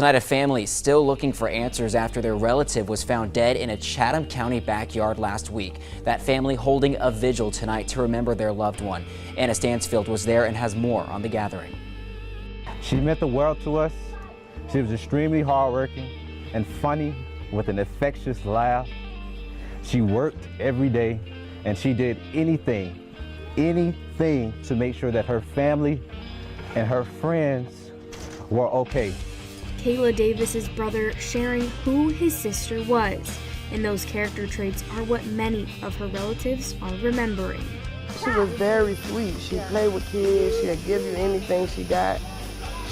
Tonight, a family still looking for answers after their relative was found dead in a Chatham County backyard last week. That family holding a vigil tonight to remember their loved one. Anna Stansfield was there and has more on the gathering. She meant the world to us. She was extremely hardworking and funny with an infectious laugh. She worked every day and she did anything to make sure that her family and her friends were okay. Kayla Davis's brother sharing who his sister was, and those character traits are what many of her relatives are remembering. She was very sweet. She played with kids. She'll give you anything she got.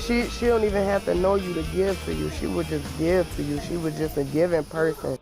She don't even have to know you to give to you. She would just give to you. She was just a giving person.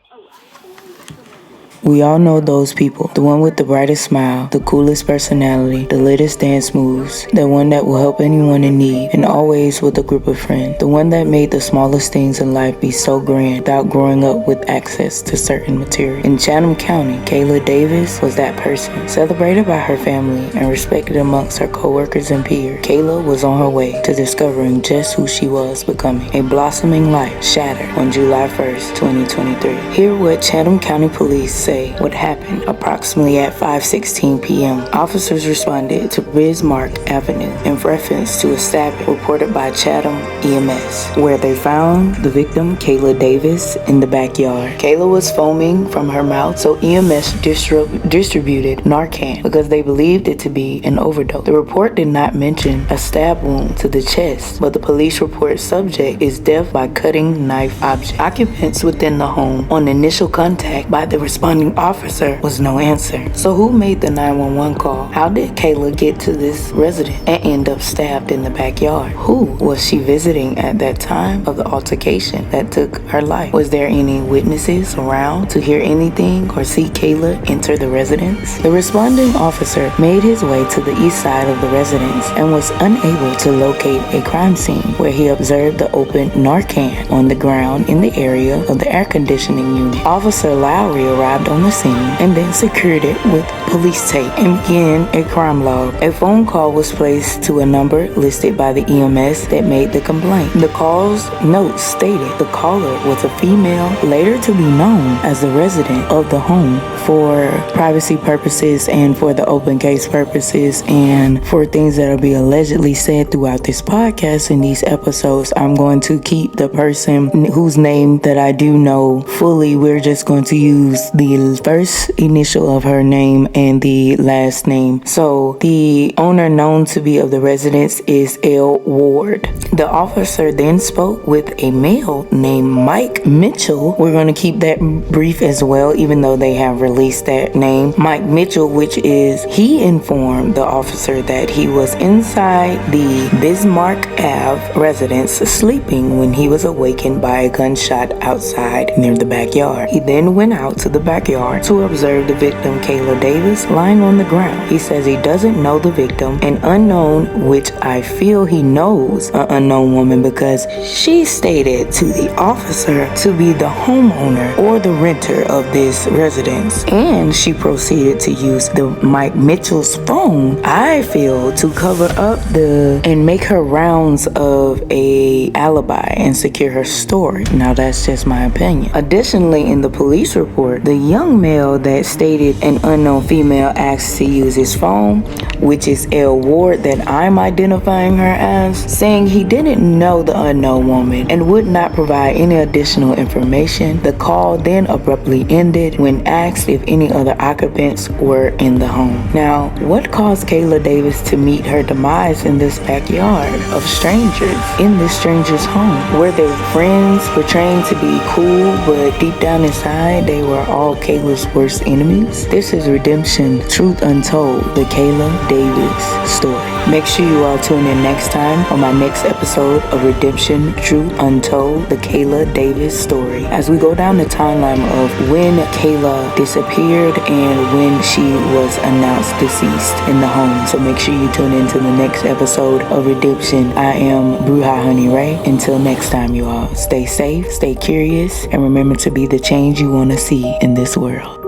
We all know those people. The one with the brightest smile, the coolest personality, the latest dance moves, the one that will help anyone in need, and always with a group of friends. The one that made the smallest things in life be so grand without growing up with access to certain material. In Chatham County, Kayla Davis was that person. Celebrated by her family and respected amongst her co-workers and peers, Kayla was on her way to discovering just who she was becoming. A blossoming life shattered on July 1st, 2023. Hear what Chatham County Police say what happened approximately at 5:16 p.m. Officers responded to Bismarck Avenue in reference to a stabbing reported by Chatham EMS, where they found the victim, Kayla Davis, in the backyard. Kayla was foaming from her mouth, so EMS distributed Narcan because they believed it to be an overdose. The report did not mention a stab wound to the chest, but the police report subject is death by cutting knife object. Occupants within the home on initial contact by the responding officer was no answer. So who made the 911 call? How did Kayla get to this residence and end up stabbed in the backyard? Who was she visiting at that time of the altercation that took her life? Was there any witnesses around to hear anything or see Kayla enter the residence? The responding officer made his way to the east side of the residence and was unable to locate a crime scene, where he observed the open Narcan on the ground in the area of the air conditioning unit. Officer Lowry arrived on the scene and then secured it with police tape and began a crime log. A phone call was placed to a number listed by the EMS that made the complaint. The call's notes stated the caller was a female, later to be known as the resident of the home. For privacy purposes and for the open case purposes and for things that will be allegedly said throughout this podcast in these episodes, I'm going to keep the person whose name that I do know fully. We're just going to use the first initial of her name and the last name. So the owner known to be of the residence is L. Ward. The officer then spoke with a male named Mike Mitchell. We're going to keep that brief as well, even though they have released that name. Mike Mitchell, which is, he informed the officer that he was inside the Bismarck Ave residence sleeping when he was awakened by a gunshot outside near the backyard. He then went out to the backyard to observe the victim, Kayla Davis, lying on the ground. He says he doesn't know the victim, an unknown, which I feel he knows an unknown woman because she stated to the officer to be the homeowner or the renter of this residence. And she proceeded to use the Mike Mitchell's phone, I feel, to cover up and make her rounds of a alibi and secure her story. Now that's just my opinion. Additionally, in the police report, the young male that stated an unknown female asked to use his phone, which is L. Ward that I'm identifying her as, saying he didn't know the unknown woman and would not provide any additional information. The call then abruptly ended when asked if any other occupants were in the home. Now, what caused Kayla Davis to meet her demise in this backyard of strangers, in this stranger's home? Were they friends portraying to be cool, but deep down inside they were all Kayla's worst enemies? This is Redemption, Truth Untold, the Kayla Davis story. Make sure you all tune in next time on my next episode of Redemption, Truth Untold, the Kayla Davis story, as we go down the timeline of when Kayla disappeared and when she was announced deceased in the home. So make sure you tune in to the next episode of Redemption. I am Bruja Honey Ray. Until next time, you all, stay safe, stay curious, and remember to be the change you want to see in this world.